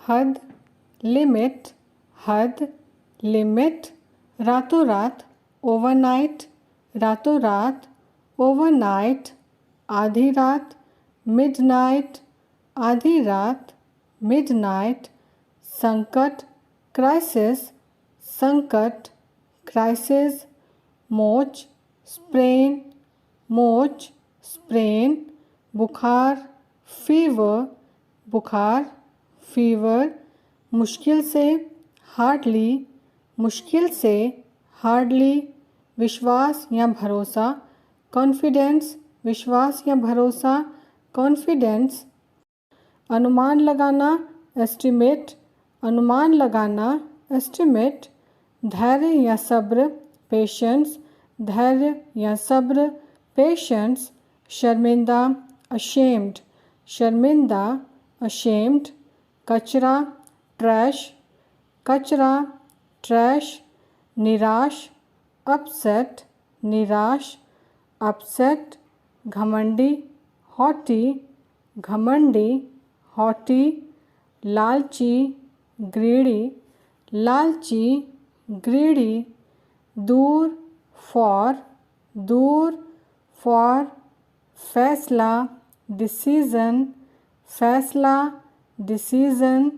हद, लिमिट, हद, लिमिट, रातों रात, ओवरनाइट, रातों रात, ओवरनाइट, आधी रात, मिडनाइट, आधी रात, मिडनाइट, संकट, क्राइसिस, संकट, क्राइसिस, मोच, स्प्रेन, मोच, स्प्रेन, बुखार, फीवर, बुखार, फीवर, मुश्किल से, हार्डली, मुश्किल से, हार्डली, विश्वास या भरोसा, कॉन्फिडेंस, विश्वास या भरोसा, कॉन्फिडेंस, अनुमान लगाना, एस्टिमेट, अनुमान लगाना, एस्टिमेट, धैर्य या सब्र, पेशेंस, धैर्य या सब्र, पेशेंस, शर्मिंदा, अशेम्ड, शर्मिंदा, अशेम्ड, कचरा, ट्रैश, कचरा, ट्रैश, निराश, अपसेट, निराश, अपसेट, घमंडी, हॉटी, घमंडी, हॉटी, लालची, ग्रीडी, लालची, ग्रीडी, दूर, फॉर, दूर, फॉर, फैसला, डिसीजन, फैसला, डिसीजन,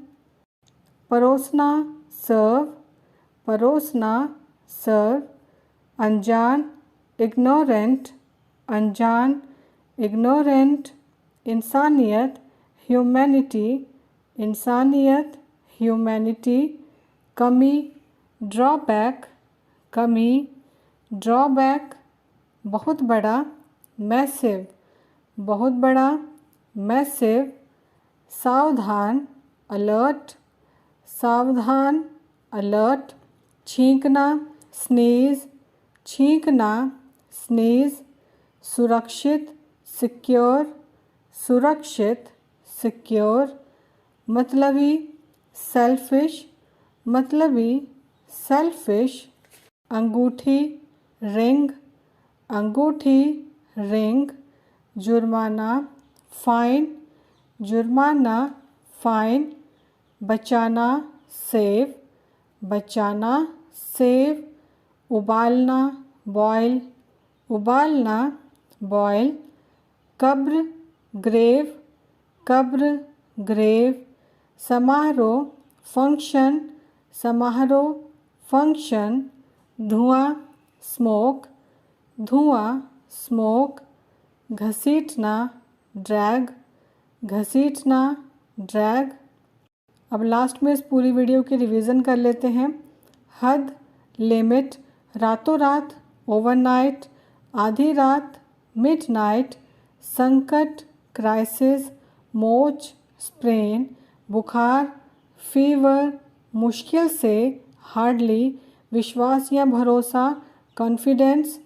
परोसना, सर्व, परोसना, सर्व, अनजान, इग्नोरेंट, अनजान, इग्नोरेंट, इंसानियत, ह्यूमैनिटी, इंसानियत, ह्यूमैनिटी, कमी, ड्रॉबैक, कमी, ड्रॉबैक, बहुत बड़ा, मैसिव, बहुत बड़ा, मैसिव, सावधान, अलर्ट, सावधान, अलर्ट, छींकना, स्नीज, छींकना, स्नीज, सुरक्षित, सिक्योर, सुरक्षित, सिक्योर, मतलबी, सेल्फिश, मतलबी, सेल्फिश, अंगूठी, रिंग, अंगूठी, रिंग, जुर्माना, फाइन, जुर्माना, फाइन, बचाना, सेव, बचाना, सेव, उबालना, बॉयल, उबालना, बॉयल, कब्र, ग्रेव, कब्र, ग्रेव, समारोह, फंक्शन, समारोह, फंक्शन, धुआं, स्मोक, धुआं, स्मोक, घसीटना, ड्रैग, घसीटना, ड्रैग। अब लास्ट में इस पूरी वीडियो की रिवीजन कर लेते हैं। हद, लिमिट, रातों रात, ओवरनाइट, आधी रात, मिडनाइट, संकट, क्राइसिस, मोच, स्प्रेन, बुखार, फीवर, मुश्किल से, हार्डली, विश्वास या भरोसा, कॉन्फिडेंस,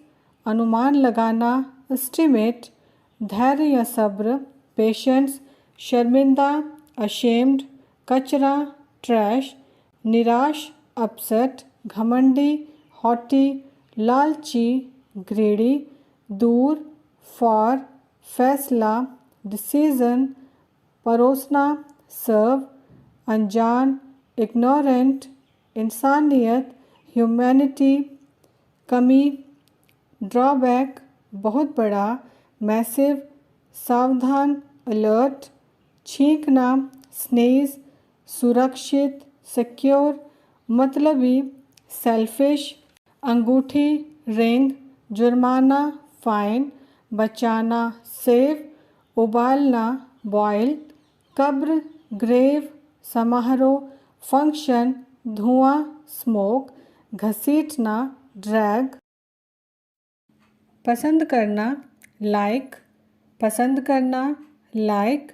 अनुमान लगाना, एस्टिमेट, धैर्य या सब्र, पेशेंस, शर्मिंदा, अशेम्ड, कचरा, ट्रैश, निराश, अपसेट, घमंडी, हॉटी, लालची, ग्रीडी, दूर, फॉर, फैसला, डिसीजन, परोसना, सर्व, अनजान, इग्नोरेंट, इंसानियत, ह्यूमैनिटी, कमी, ड्रॉबैक, बहुत बड़ा, मैसिव, सावधान, अलर्ट, छींकना, स्नीज, सुरक्षित, सिक्योर, मतलबी, सेल्फिश, अंगूठी, रिंग, जुर्माना, फाइन, बचाना, सेव, उबालना, बॉयल, कब्र, ग्रेव, समारोह, फंक्शन, धुआं, स्मोक, घसीटना, ड्रैग, पसंद करना, लाइक, पसंद करना, लाइक,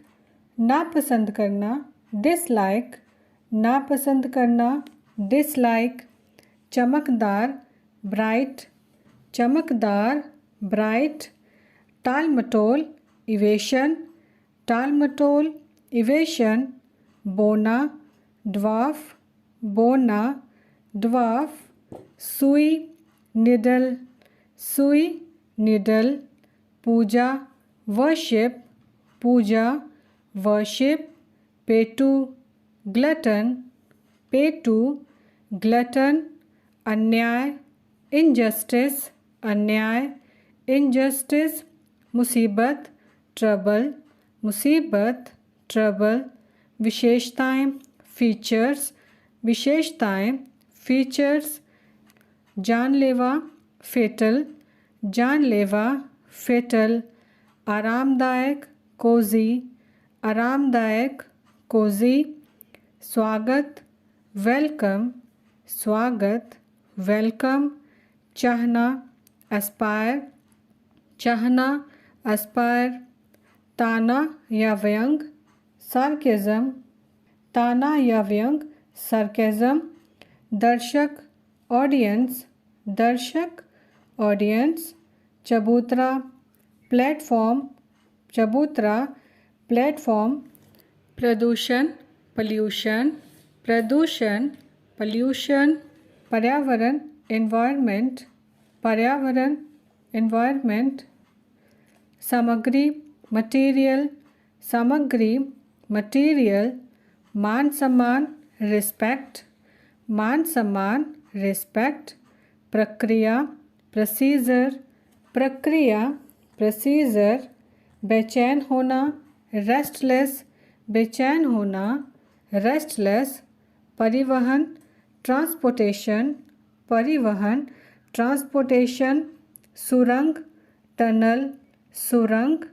नापसंद करना, डिसलाइक, नापसंद करना, डिसलाइक, चमकदार, ब्राइट, चमकदार, ब्राइट, टाल मटोल, इवेशन, टाल मटोल, इवेशन, बोना, ड्वार्फ, बोना, ड्वार्फ, सुई, निडल, सुई, निडल, पूजा, वर्शिप, पूजा, वर्शिप, पेटू, glutton, पेटू, glutton, अन्याय, injustice, अन्याय, injustice, मुसीबत, trouble, मुसीबत, trouble, विशेषताएं, features, विशेषताएं, features, जानलेवा, fatal, जानलेवा, fatal, आरामदायक, cozy, आरामदायक, cozy, स्वागत, वेलकम, स्वागत, वेलकम, चाहना, एस्पायर, चाहना, एस्पायर, ताना या व्यंग, सार्केज़म, ताना या व्यंग, सार्केज़म, दर्शक, ऑडियंस, दर्शक, ऑडियंस, चबूतरा, प्लेटफॉर्म, चबूतरा, प्लेटफॉर्म, प्रदूषण, पॉल्यूशन, प्रदूषण, पॉल्यूशन, पर्यावरण, एनवायरनमेंट, पर्यावरण, एनवायरनमेंट, सामग्री, मटेरियल, सामग्री, मटेरियल, मान सम्मान, रिस्पेक्ट, मान सम्मान, रिस्पेक्ट, प्रक्रिया, प्रोसीजर, प्रक्रिया, प्रोसीजर, बेचैन होना, रेस्टलेस, बेचैन होना, रेस्टलेस, परिवहन, ट्रांसपोर्टेशन, परिवहन, ट्रांसपोर्टेशन, सुरंग, टनल, सुरंग,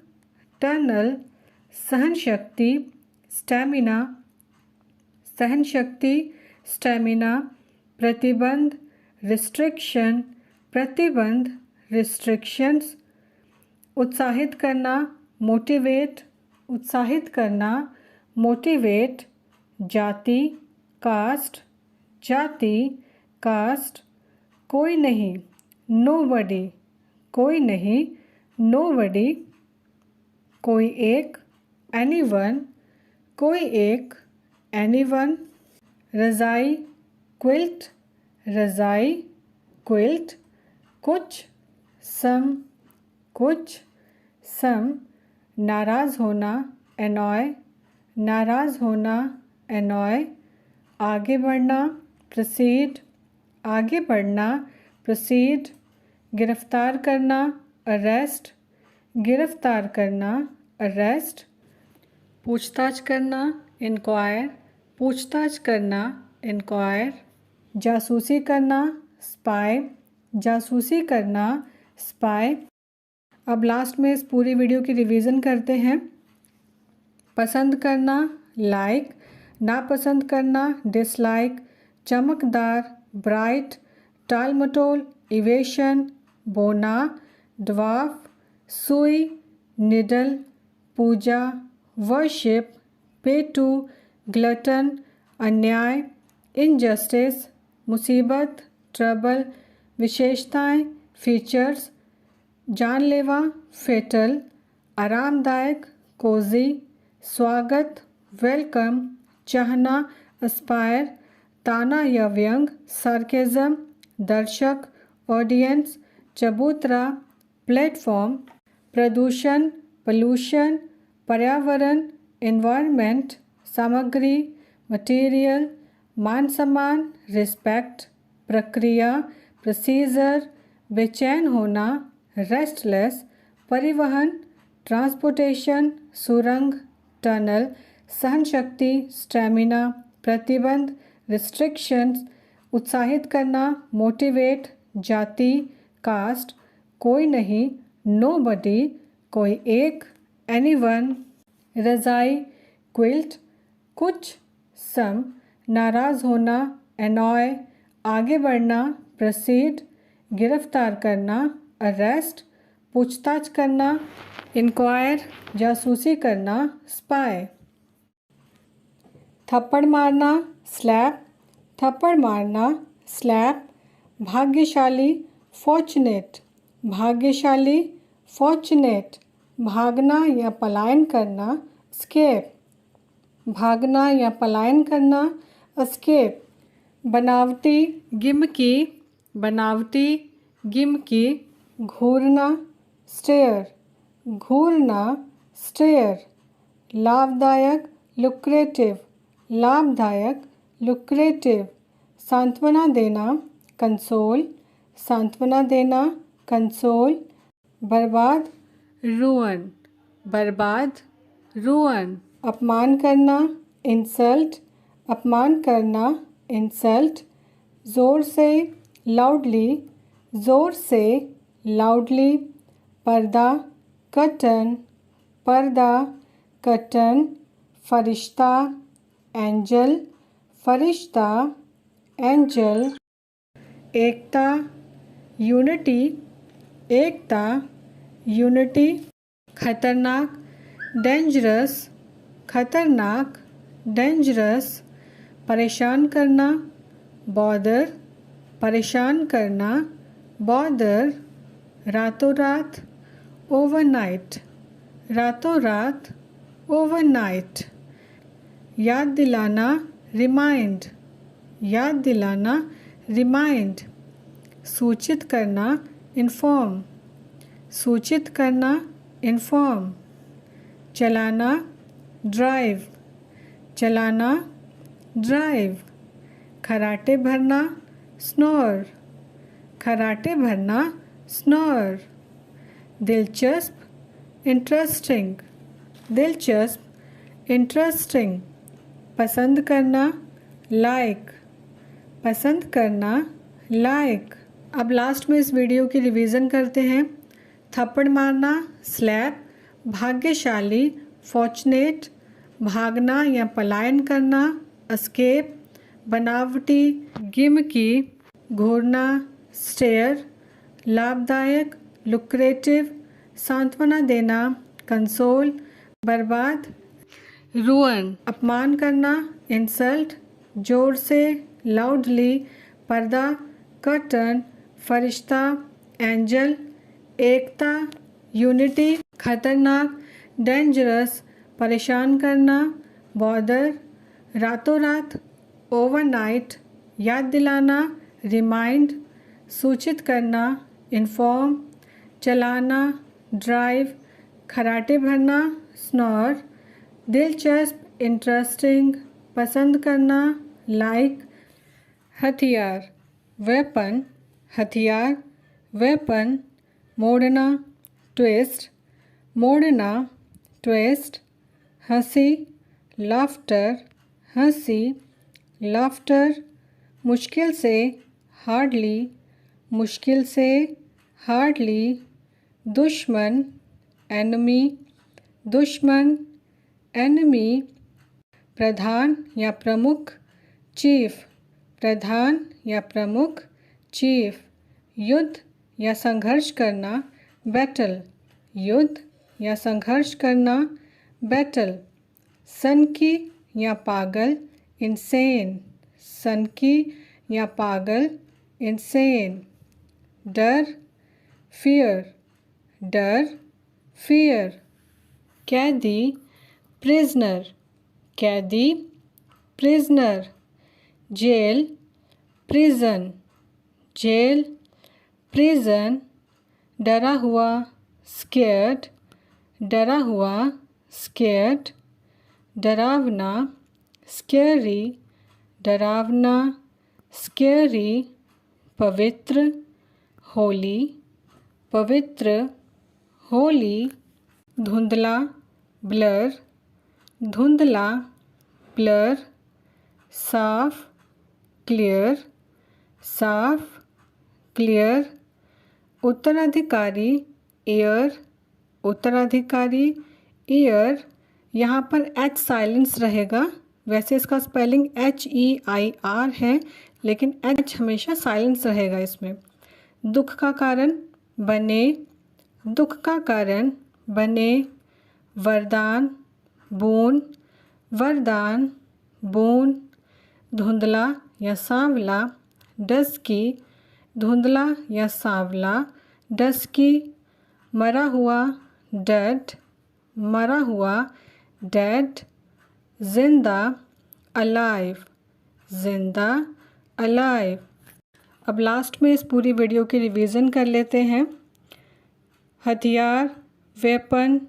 टनल, सहनशक्ति, स्टैमिना, सहनशक्ति, स्टैमिना, प्रतिबंध, रिस्ट्रिक्शन, प्रतिबंध, रिस्ट्रिक्शंस, उत्साहित करना, मोटिवेट, उत्साहित करना, मोटिवेट, जाति, कास्ट, जाति, कास्ट, कोई नहीं, नोबडी, कोई नहीं, नोबडी, कोई एक, एनीवन, कोई एक, एनीवन, रज़ाई, क्विल्ट, रज़ाई, क्विल्ट, कुछ, सम, कुछ, सम, नाराज़ होना, एनॉय, नाराज़ होना, एनॉय, आगे बढ़ना, प्रोसीड, आगे बढ़ना, प्रोसीड, गिरफ्तार करना, अरेस्ट, गिरफ्तार करना, अरेस्ट, पूछताछ करना, इंक्वायर, पूछताछ करना, इंक्वायर, जासूसी करना, स्पाई, जासूसी करना, स्पाई। अब लास्ट में इस पूरी वीडियो की रिवीजन करते हैं। पसंद करना, लाइक, नापसंद करना, डिसलाइक, चमकदार, ब्राइट, टालमटोल, इवेशन, बोना, ड्वार्फ, सुई, निडल, पूजा, वर्शिप, पेटू, ग्लटन, अन्याय, इनजस्टिस, मुसीबत, ट्रबल, विशेषताएं, फीचर्स, जानलेवा, फेटल, आरामदायक, कोजी, स्वागत, वेलकम, चाहना, एस्पायर, ताना या व्यंग, सार्केज़म, दर्शक, ऑडियंस, चबूतरा, प्लेटफॉर्म, प्रदूषण, पोल्यूशन, पर्यावरण, एनवायरनमेंट, सामग्री, मटेरियल, मान सम्मान, रिस्पेक्ट, प्रक्रिया, प्रोसीजर, बेचैन होना, रेस्टलेस, परिवहन, ट्रांसपोर्टेशन, सुरंग, टनल, सहनशक्ति, स्टैमिना, प्रतिबंध, रिस्ट्रिक्शंस, उत्साहित करना, मोटिवेट, जाति, कास्ट, कोई नहीं, नोबडी, कोई एक, एनीवन, रज़ाई, क्विल्ट, कुछ, सम, नाराज़ होना, एनॉय, आगे बढ़ना, प्रोसीड, गिरफ्तार करना, अरेस्ट, पूछताछ करना, इंक्वायर, जासूसी करना, स्पाई। थप्पड़ मारना, स्लैप, थप्पड़ मारना, स्लैप, भाग्यशाली, फॉर्चुनेट, भाग्यशाली, फॉर्चुनेट, भागना या पलायन करना, स्केप, भागना या पलायन करना, एस्केप, बनावटी, गिमकी, बनावटी, गिमकी, घूरना, स्टेयर, घूरना, स्टेयर, लाभदायक, लुक्रेटिव, लाभदायक, लुक्रेटिव, सांत्वना देना, कंसोल, सांत्वना देना, कंसोल, बर्बाद, रुअन, बर्बाद, रुअन, अपमान करना, इंसल्ट, अपमान करना, इंसल्ट, ज़ोर से, लाउडली, ज़ोर से, लाउडली, पर्दा, कर्टन, पर्दा, कर्टन, फरिश्ता, एंजल, फरिश्ता, एंजल, एकता, यूनिटी, एकता, यूनिटी, खतरनाक, डेंजरस, खतरनाक, डेंजरस, परेशान करना, बॉदर, परेशान करना, बॉदर, रातों रात, ओवरनाइट, रातों रात, ओवरनाइट, याद दिलाना, रिमाइंड, याद दिलाना, रिमाइंड, सूचित करना, इन्फॉर्म, सूचित करना, इन्फॉर्म, चलाना, ड्राइव, चलाना, ड्राइव, खराटे भरना, स्नोर, खराटे भरना, स्नोर, दिलचस्प, इंटरेस्टिंग, दिलचस्प, इंटरेस्टिंग, पसंद करना, लाइक, पसंद करना, लाइक। अब लास्ट में इस वीडियो की रिवीजन करते हैं। थप्पड़ मारना, स्लैप, भाग्यशाली, फॉर्चुनेट, भागना या पलायन करना, एस्केप, बनावटी, गिमकी, घूरना, स्टेयर, लाभदायक, लुक्रेटिव, सांत्वना देना, कंसोल, बर्बाद, रुअन, अपमान करना, इंसल्ट, जोर से, लाउडली, पर्दा, कर्टन, फरिश्ता, एंजल, एकता, यूनिटी, खतरनाक, डेंजरस, परेशान करना, बॉदर, रातों रात, ओवरनाइट, याद दिलाना, रिमाइंड, सूचित करना, इन्फॉर्म, चलाना, ड्राइव, खराटे भरना, स्नोर, दिलचस्प, इंटरेस्टिंग, पसंद करना, लाइक, हथियार, वेपन, हथियार, वेपन, मोड़ना, ट्विस्ट, मोड़ना, ट्विस्ट, हंसी, लाफ्टर, हंसी, लाफ्टर, मुश्किल से, हार्डली, मुश्किल से, हार्डली, दुश्मन, एनिमी, दुश्मन, एनिमी, प्रधान या प्रमुख, चीफ, प्रधान या प्रमुख, चीफ, युद्ध या संघर्ष करना, बैटल, युद्ध या संघर्ष करना, बैटल, सनकी या पागल, इंसेन, सनकी या पागल, इंसेन, डर, फियर, डर, फियर, कैदी, प्रिजनर, कैदी, prisoner, jail, prison, jail, prison, डरा हुआ, स्केर्ड, डरा हुआ, स्केर्ड, डरावना, स्केरी, डरावना, स्केरी, पवित्र, होली, पवित्र, होली, धुंधला, ब्लर, धुंधला, ब्लर, साफ, क्लियर, साफ, क्लियर, उत्तराधिकारी, ईयर, उत्तराधिकारी, ईयर, यहाँ पर एच साइलेंस रहेगा। वैसे इसका स्पेलिंग HEIR है, लेकिन एच हमेशा साइलेंस रहेगा इसमें। दुख का कारण, बने, दुख का कारण, बने, वरदान, बून, वरदान, बून, धुंधला या सांवला, डस्की, धुंधला या सांवला, डस्की, मरा हुआ, डेड, मरा हुआ, डेड, जिंदा, अलाइव, जिंदा, अलाइव। अब लास्ट में इस पूरी वीडियो की रिवीजन कर लेते हैं। हथियार, वेपन,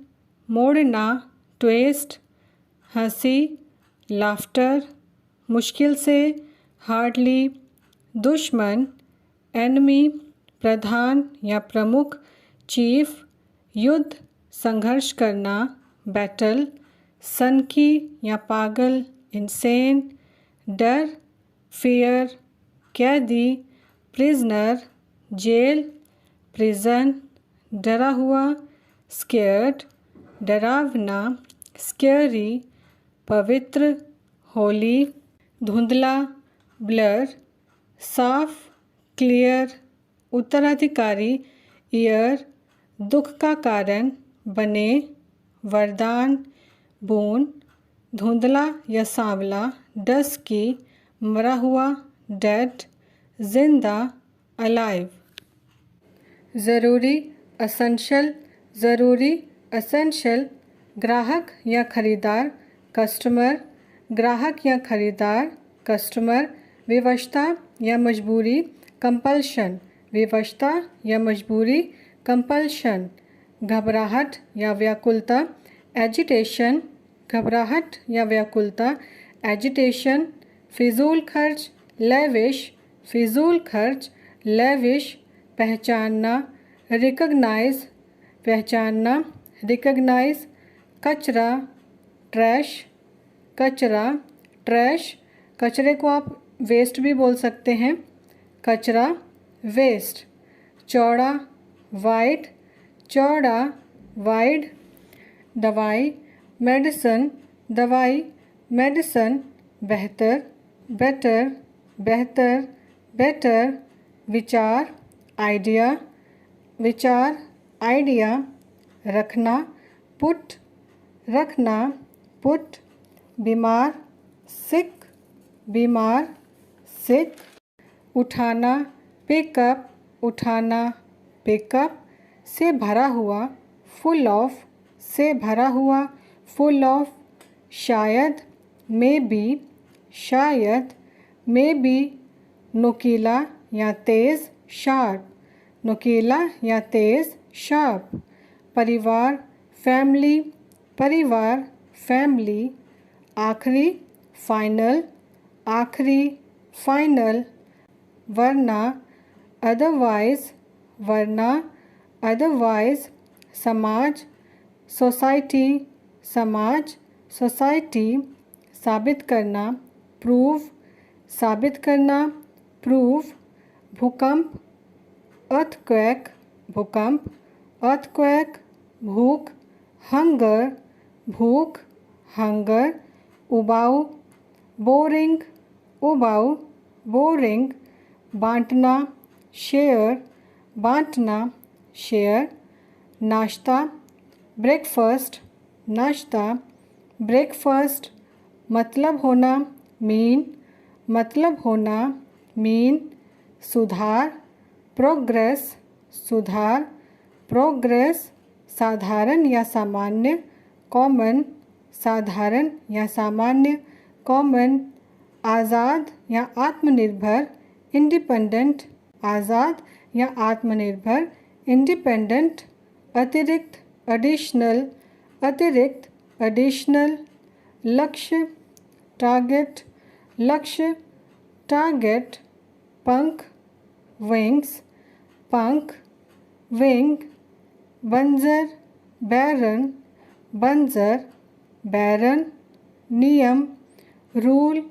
मोड़ना, ट्विस्ट, हंसी, लाफ्टर, मुश्किल से, हार्डली, दुश्मन, एनमी, प्रधान या प्रमुख, चीफ, युद्ध, संघर्ष करना, बैटल, सनकी या पागल, इंसेन, डर, फियर, कैदी, प्रिजनर, जेल, प्रिजन, डरा हुआ, स्केयर्ड, डरावना, स्केरी, पवित्र, होली, धुंधला, ब्लर, साफ, क्लियर, उत्तराधिकारी, ईयर, दुख का कारण, बने, वरदान, बोन, धुंधला या सांवला, डस्की, मरा हुआ, डेड, जिंदा, अलाइव। ज़रूरी, असेंशियल, ज़रूरी, असेंशियल, ग्राहक या खरीदार, कस्टमर, ग्राहक या खरीदार, कस्टमर, विवशता या मजबूरी, कंपल्शन, विवशता या मजबूरी, कंपल्शन, घबराहट या व्याकुलता, एजिटेशन, घबराहट या व्याकुलता, एजिटेशन, फिजूल खर्च, लेविश, फिजूल खर्च, लेविश, पहचानना, रिकग्नाइज, पहचानना, रिकग्नाइज, कचरा, ट्रैश, कचरा, ट्रैश, कचरे को आप वेस्ट भी बोल सकते हैं, कचरा, वेस्ट, चौड़ा, वाइड, चौड़ा, वाइड, दवाई, मेडिसन, दवाई, मेडिसन, बेहतर, बेटर, बेहतर, बेटर, विचार, आइडिया, विचार, आइडिया, रखना, पुट, रखना, पुट, बीमार, सिक, बीमार, सिक, उठाना, पिकअप, उठाना, पिकअप, से भरा हुआ, फुल ऑफ, से भरा हुआ, फुल ऑफ, शायद, मे बी, शायद, मे बी, नुकीला या तेज़, शार्प, नुकीला या तेज़, शार्प, परिवार, फैमिली, परिवार, फैमिली, आखिरी, फाइनल, आखिरी, फाइनल, वरना, अदरवाइज, वरना, अदरवाइज, समाज, सोसाइटी, समाज, सोसाइटी, साबित करना, प्रूव, साबित करना, प्रूव, भूकंप, अर्थक्वेक, भूकंप, अर्थक्वेक, भूख, हंगर, भूख, हंगर, उबाऊ, बोरिंग, उबाऊ, बोरिंग, बांटना, शेयर, बांटना, शेयर, नाश्ता, ब्रेकफास्ट, नाश्ता, ब्रेकफास्ट, मतलब होना, मीन, मतलब होना, मीन, सुधार, प्रोग्रेस, सुधार, प्रोग्रेस, साधारण या सामान्य, कॉमन, साधारण या सामान्य, कॉमन, आज़ाद या आत्मनिर्भर, इंडिपेंडेंट, आज़ाद या आत्मनिर्भर, इंडिपेंडेंट, अतिरिक्त, एडिशनल, अतिरिक्त, एडिशनल, लक्ष्य, टारगेट, लक्ष्य, टारगेट, पंख, विंग्स, पंख, विंग, बंजर, बैरन, बंजर, बैरन, नियम, रूल,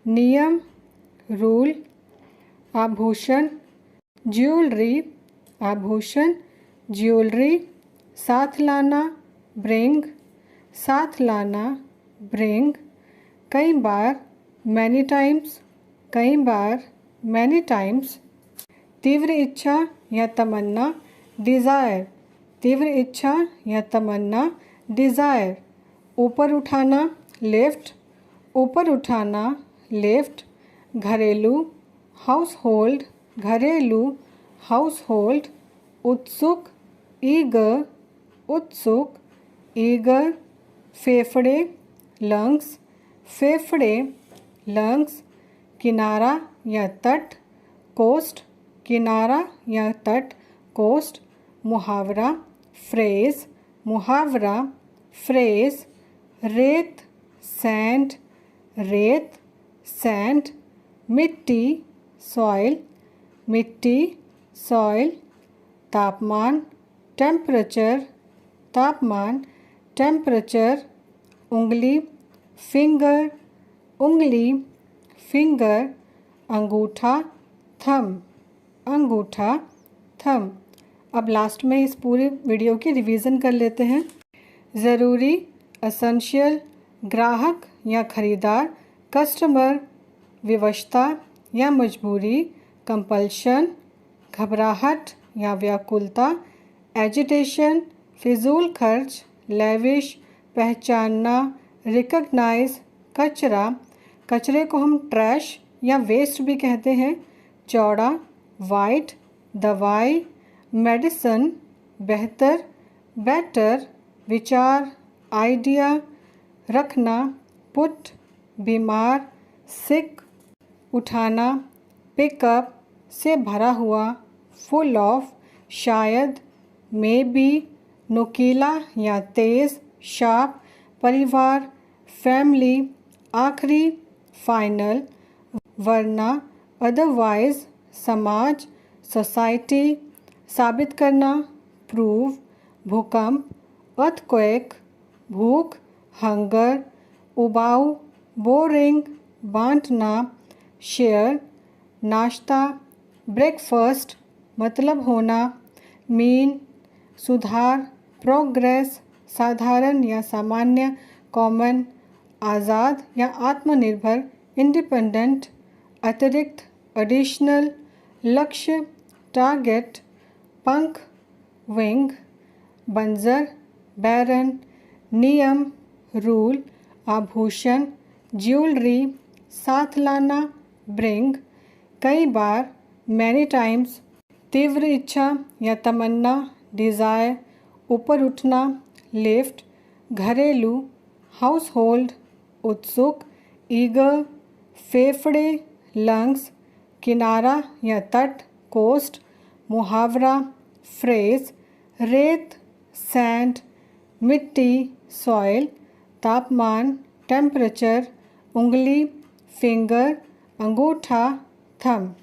नियम, रूल, आभूषण, ज्वेलरी, आभूषण, ज्वेलरी, साथ लाना, ब्रिंग, साथ लाना, ब्रिंग, कई बार, मैनी टाइम्स, कई बार, मैनी टाइम्स, तीव्र इच्छा या तमन्ना, डिज़ायर, तीव्र इच्छा या तमन्ना, डिज़ायर, ऊपर उठाना, लिफ्ट, ऊपर उठाना, लिफ्ट, घरेलू, हाउस होल्ड, घरेलू, हाउस होल्ड, उत्सुक, ईगर, उत्सुक, ईगर, फेफड़े, लंग्स, फेफड़े, लंग्स, किनारा या तट, कोस्ट, किनारा या तट, कोस्ट, मुहावरा, फ्रेज, मुहावरा, फ्रेज, रेत, सैंड, रेत, सैंड, मिट्टी, सॉइल, मिट्टी, सॉइल, तापमान, टेम्परेचर, तापमान, टेम्परेचर, उंगली, फिंगर, उंगली, फिंगर, अंगूठा, थंब, अंगूठा, थंब। अब लास्ट में इस पूरे वीडियो की रिवीजन कर लेते हैं। ज़रूरी, एसेंशियल, ग्राहक या खरीदार, कस्टमर, विवशता या मजबूरी, कंपल्शन, घबराहट या व्याकुलता, एजिटेशन, फिजूल खर्च, लेविश, पहचानना, रिकग्नाइज, कचरा, कचरे को हम ट्रैश या वेस्ट भी कहते हैं, चौड़ा, वाइट, दवाई, मेडिसन, बेहतर, बेटर, विचार, आइडिया, रखना, पुट, बीमार, सिक, उठाना, पिकअप, से भरा हुआ, फुल ऑफ, शायद, मे बी, नुकीला या तेज़, शार्प, परिवार, फैमिली, आखिरी, फाइनल, वरना, अदरवाइज, समाज, सोसाइटी, साबित करना, प्रूव, भूकंप, अर्थक्वेक, भूख, हंगर, उबाऊ, बोरिंग, बांटना, शेयर, नाश्ता, ब्रेकफास्ट, मतलब होना, मीन, सुधार, प्रोग्रेस, साधारण या सामान्य, कॉमन, आज़ाद या आत्मनिर्भर, इंडिपेंडेंट, अतिरिक्त, एडिशनल, लक्ष्य, टारगेट, पंख, विंग, बंजर, बैरन, नियम, रूल, आभूषण, ज्वेलरी, साथ लाना, ब्रिंग, कई बार, मैनी टाइम्स, तीव्र इच्छा या तमन्ना, डिज़ायर, ऊपर उठना, लिफ्ट, घरेलू, हाउस होल्ड, उत्सुक, ईगर, फेफड़े, लंग्स, किनारा या तट, कोस्ट, मुहावरा, फ्रेज, रेत, सैंड, मिट्टी, सॉइल, तापमान, टेम्परेचर, उंगली, फिंगर, अंगूठा, थंब।